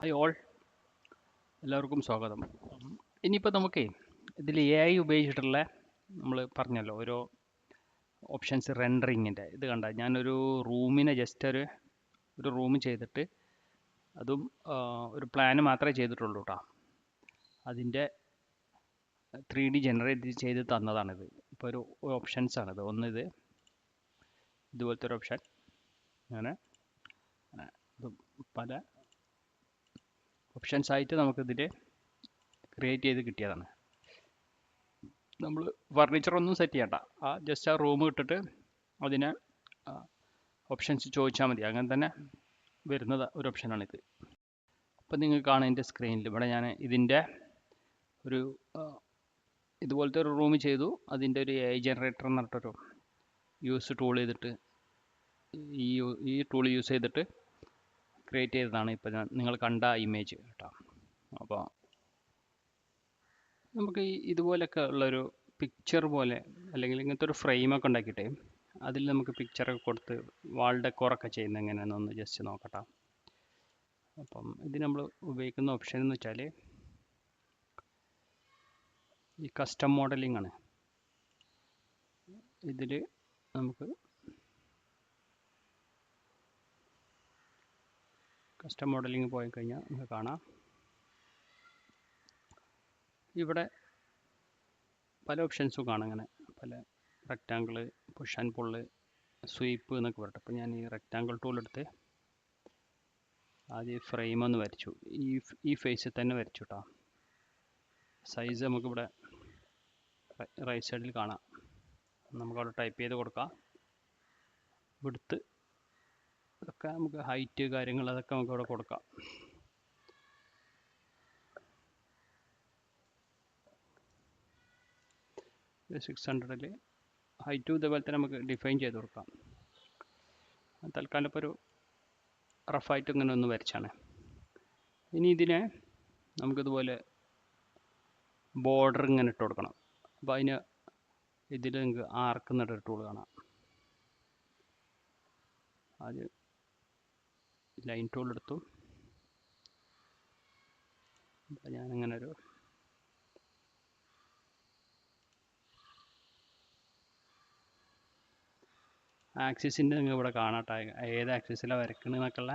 Hi all, എല്ലാവർക്കും സ്വാഗതം. ഇനിയിപ്പോൾ നമുക്കേ ഇതിൽ AI ഉപയോഗിച്ചിട്ടുള്ള നമ്മൾ പറഞ്ഞല്ലോ ഓരോ ഓപ്ഷൻസ് റെൻഡറിങ്ങിൻ്റെ ഇത് കണ്ട ഞാനൊരു റൂമിനെ ജസ്റ്റ് ഒരു റൂം ചെയ്തിട്ട് അതും ഒരു പ്ലാന് മാത്രമേ ചെയ്തിട്ടുള്ളൂ കേട്ടോ. അതിൻ്റെ 3D ജനറേറ്റ് ചെയ്ത് തന്നതാണിത്. ഇപ്പോൾ ഒരു ഓപ്ഷൻസ് ആണിത്. ഒന്നിത് ഇതുപോലത്തെ ഒരു ഓപ്ഷൻ, അങ്ങനെ ഇത് പല ഓപ്ഷൻസ് ആയിട്ട് നമുക്കിതിൽ ക്രിയേറ്റ് ചെയ്ത് കിട്ടിയതാണ്. നമ്മൾ ഫർണിച്ചറൊന്നും സെറ്റ് ചെയ്യണ്ട, ജസ്റ്റ് ആ റൂം ഇട്ടിട്ട് അതിനെ ഓപ്ഷൻസ് ചോദിച്ചാൽ മതി. അങ്ങനെ തന്നെ വരുന്നത് ഒരു ഓപ്ഷനാണിത്. അപ്പം നിങ്ങൾക്ക് കാണാം എൻ്റെ സ്ക്രീനിൽ ഇവിടെ ഞാൻ ഇതിൻ്റെ ഒരു ഇതുപോലത്തെ ഒരു റൂം ചെയ്തു. അതിൻ്റെ ഒരു AI ജനറേറ്റർ എന്ന് പറഞ്ഞിട്ടൊരു ടൂൾ ചെയ്തിട്ട് ഈ ടൂൾ യൂസ് ചെയ്തിട്ട് ക്രിയേറ്റ് ചെയ്തതാണ് ഇപ്പോൾ നിങ്ങൾ കണ്ട ഇമേജ് കേട്ടോ. അപ്പോൾ നമുക്ക് ഇതുപോലൊക്കെ ഉള്ളൊരു പിക്ചർ പോലെ അല്ലെങ്കിൽ ഇങ്ങനത്തെ ഒരു ഫ്രെയിമൊക്കെ ഉണ്ടാക്കിയിട്ട് അതിൽ നമുക്ക് പിക്ചറൊക്കെ കൊടുത്ത് വാൾ ഡെക്കോറൊക്കെ ചെയ്യുന്നത് എങ്ങനെയാണെന്നൊന്ന് ജസ്റ്റ് നോക്കട്ടെ. അപ്പം ഇത് നമ്മൾ ഉപയോഗിക്കുന്ന ഓപ്ഷൻ എന്ന് വെച്ചാൽ ഈ കസ്റ്റം മോഡലിംഗ് ആണ്. ഇതിൽ നമുക്ക് കസ്റ്റം മോഡലിംഗ് പോയി കഴിഞ്ഞാൽ നമുക്ക് കാണാം ഇവിടെ പല ഓപ്ഷൻസും കാണാം. അങ്ങനെ പല rectangle, push and pull, sweep എന്നൊക്കെ പറയട്ടെ. അപ്പോൾ ഞാൻ ഈ റെക്റ്റാങ്കിൾ ടൂൾ എടുത്ത് ആദ്യം ഫ്രെയിം ഒന്ന് വരച്ചു. ഈ ഫേസിൽ തന്നെ വരച്ചു കേട്ടോ. സൈസ് നമുക്കിവിടെ റൈറ്റ് സൈഡിൽ കാണാം. നമുക്കവിടെ ടൈപ്പ് ചെയ്ത് കൊടുക്കാം. വിഡ്ത്ത് അതൊക്കെ നമുക്ക് ഹൈറ്റ് കാര്യങ്ങൾ അതൊക്കെ നമുക്ക് അവിടെ കൊടുക്കാം. ഒരു 600 ഹൈറ്റും ഇതേപോലെ തന്നെ നമുക്ക് ഡിഫൈൻ ചെയ്ത് കൊടുക്കാം. തൽക്കാലം ഇപ്പോൾ ഒരു റഫായിട്ട് ഇങ്ങനെ ഒന്ന് വരച്ചാണ്. ഇനി ഇതിനെ നമുക്കിതുപോലെ ബോർഡർ ഇങ്ങനെ ഇട്ട് കൊടുക്കണം. അപ്പോൾ അതിന് ഇതിൽ നിങ്ങൾക്ക് ആർക്ക് എന്നൊരു ടൂൾ കാണാം. ആദ്യം ലൈൻ ടൂൾ എടുത്തു. ഞാനിങ്ങനെ ഒരു ആക്സിസിൻ്റെ നിങ്ങൾ ഇവിടെ കാണാട്ടെ, ഏത് ആക്സിസിലാണ് വരക്കണമെന്നൊക്കെ ഉള്ള.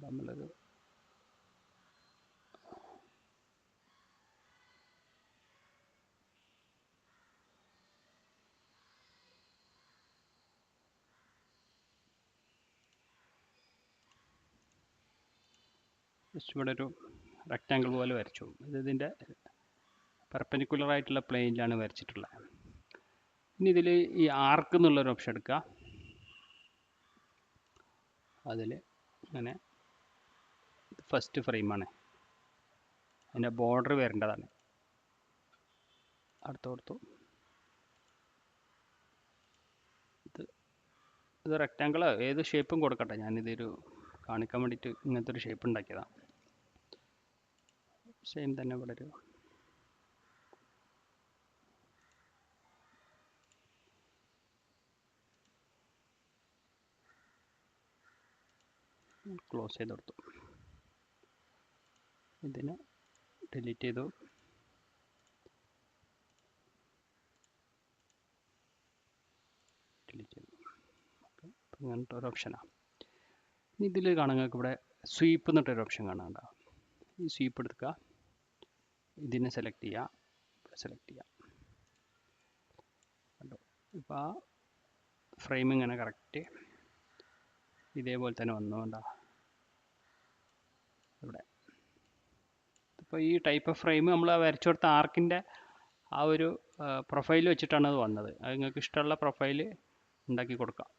നമ്മളൊരു ജസ്റ്റ് ഇവിടെ ഒരു റെക്റ്റാങ്കിൾ പോലെ വരച്ചു. ഇതിൻ്റെ പെർപെൻഡിക്കുലർ ആയിട്ടുള്ള പ്ലെയിനിലാണ് വരച്ചിട്ടുള്ളത്. ഇനി ഇതിൽ ഈ ആർക്ക് എന്നുള്ളൊരു ഓപ്ഷൻ എടുക്കുക. അതിൽ അങ്ങനെ ഫസ്റ്റ് ഫ്രെയിമാണ്, അതിൻ്റെ ബോർഡർ വരേണ്ടതാണ്. അടുത്ത് കൊടുത്തു. ഇത് റെക്റ്റാങ്കിളോ ഏത് ഷേപ്പും കൊടുക്കട്ടെ. ഞാനിതൊരു കാണിക്കാൻ വേണ്ടിയിട്ട് ഇങ്ങനത്തെ ഒരു ഷേപ്പ് ഉണ്ടാക്കിയതാണ്. സെയിം തന്നെ ഇവിടെ ഒരു ക്ലോസ് ചെയ്ത് കൊടുത്തു. ഇതിനെ ഡിലീറ്റ് ചെയ്തു. ഇങ്ങനത്തെ ഒരു ഓപ്ഷനാണ്. ഇനി ഇതിൽ കാണാൻ നിങ്ങൾക്ക് ഇവിടെ സ്വീപ്പ് എന്നിട്ടൊരു ഓപ്ഷൻ കാണാണ്ട. ഈ സ്വീപ്പ് എടുക്കുക, ഇതിനെ സെലക്ട് ചെയ്യുക. കണ്ടോ, ഇപ്പോൾ ആ ഫ്രെയിം ഇങ്ങനെ കറക്റ്റ് ഇതേപോലെ തന്നെ വന്നുകൊണ്ടാ ഇവിടെ. ഇപ്പോൾ ഈ ടൈപ്പ് ഓഫ് ഫ്രെയിം നമ്മൾ വരച്ചു കൊടുത്ത ആർക്കിൻ്റെ ആ ഒരു പ്രൊഫൈൽ വെച്ചിട്ടാണ് അത് വന്നത്. അത് നിങ്ങൾക്ക് ഇഷ്ടമുള്ള പ്രൊഫൈൽ ഉണ്ടാക്കി കൊടുക്കാം.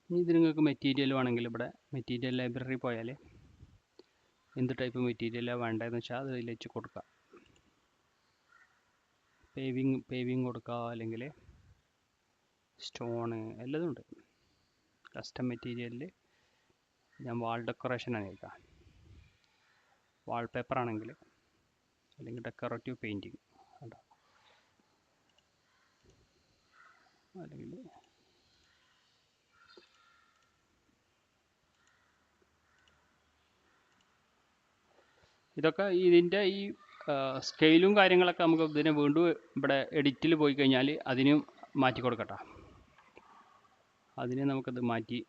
ഇനി ഇത് നിങ്ങൾക്ക് മെറ്റീരിയൽ വേണമെങ്കിൽ ഇവിടെ മെറ്റീരിയൽ ലൈബ്രറി പോയാൽ എന്ത് ടൈപ്പ് മെറ്റീരിയലാണ് വേണ്ടതെന്ന് വെച്ചാൽ അത് ഇതിൽ വെച്ച് കൊടുക്കാം. പേവിങ് കൊടുക്കുക, അല്ലെങ്കിൽ സ്റ്റോണ് എല്ലതും ഉണ്ട്. കസ്റ്റം മെറ്റീരിയലിൽ ഞാൻ വാൾ ഡെക്കറേഷനാണ് കേൾക്കാം. വാൾപേപ്പർ ആണെങ്കിൽ അല്ലെങ്കിൽ ഡെക്കറേറ്റീവ് പെയിൻറ്റിങ് അല്ലെങ്കിൽ ഇതൊക്കെ ഇതിൻ്റെ ഈ സ്കെയിലും കാര്യങ്ങളൊക്കെ നമുക്ക് ഇതിനെ വീണ്ടും ഇവിടെ എഡിറ്റിൽ പോയി കഴിഞ്ഞാൽ അതിനും മാറ്റി കൊടുക്കട്ടെ. അതിനെ നമുക്കത് മാറ്റി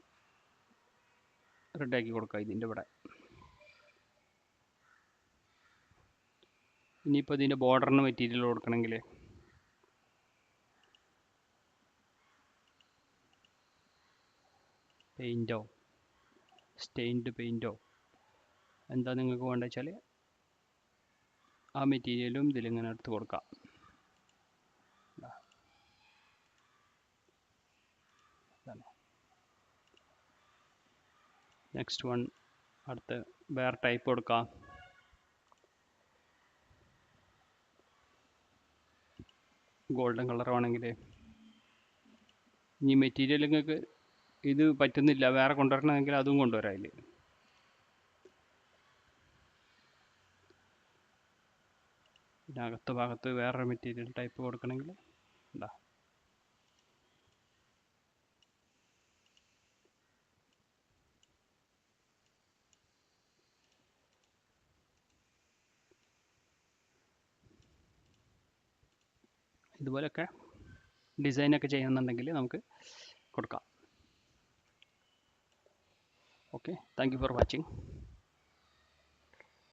റെഡിയാക്കി കൊടുക്കാം ഇതിൻ്റെ ഇവിടെ. ഇനിയിപ്പോൾ ഇതിൻ്റെ ബോർഡറിന് മെറ്റീരിയൽ കൊടുക്കണമെങ്കിൽ പെയിൻറ്റോ സ്റ്റെയിൻഡ് പെയിൻറ്റോ എന്താ നിങ്ങൾക്ക് വേണ്ടത് വെച്ചാൽ ആ മെറ്റീരിയലും ഇതിലിങ്ങനെ എടുത്ത് കൊടുക്കാം. നെക്സ്റ്റ് വൺ അടുത്ത് വേറെ ടൈപ്പ് കൊടുക്കാം. ഗോൾഡൻ കളർ ആണെങ്കിൽ ഇനി മെറ്റീരിയൽ നിങ്ങൾക്ക് ഇത് പറ്റുന്നില്ല വേറെ കൊണ്ടുവരണമെങ്കിൽ അതും കൊണ്ടുവരാം. അതിൽ പിന്നെ അകത്ത് ഭാഗത്ത് വേറൊരു മെറ്റീരിയൽ ടൈപ്പ് കൊടുക്കണമെങ്കിൽ എന്താ ഇതുപോലെയൊക്കെ ഡിസൈനൊക്കെ ചെയ്യുന്നുണ്ടെങ്കിൽ നമുക്ക് കൊടുക്കാം. Okay, thank you for watching.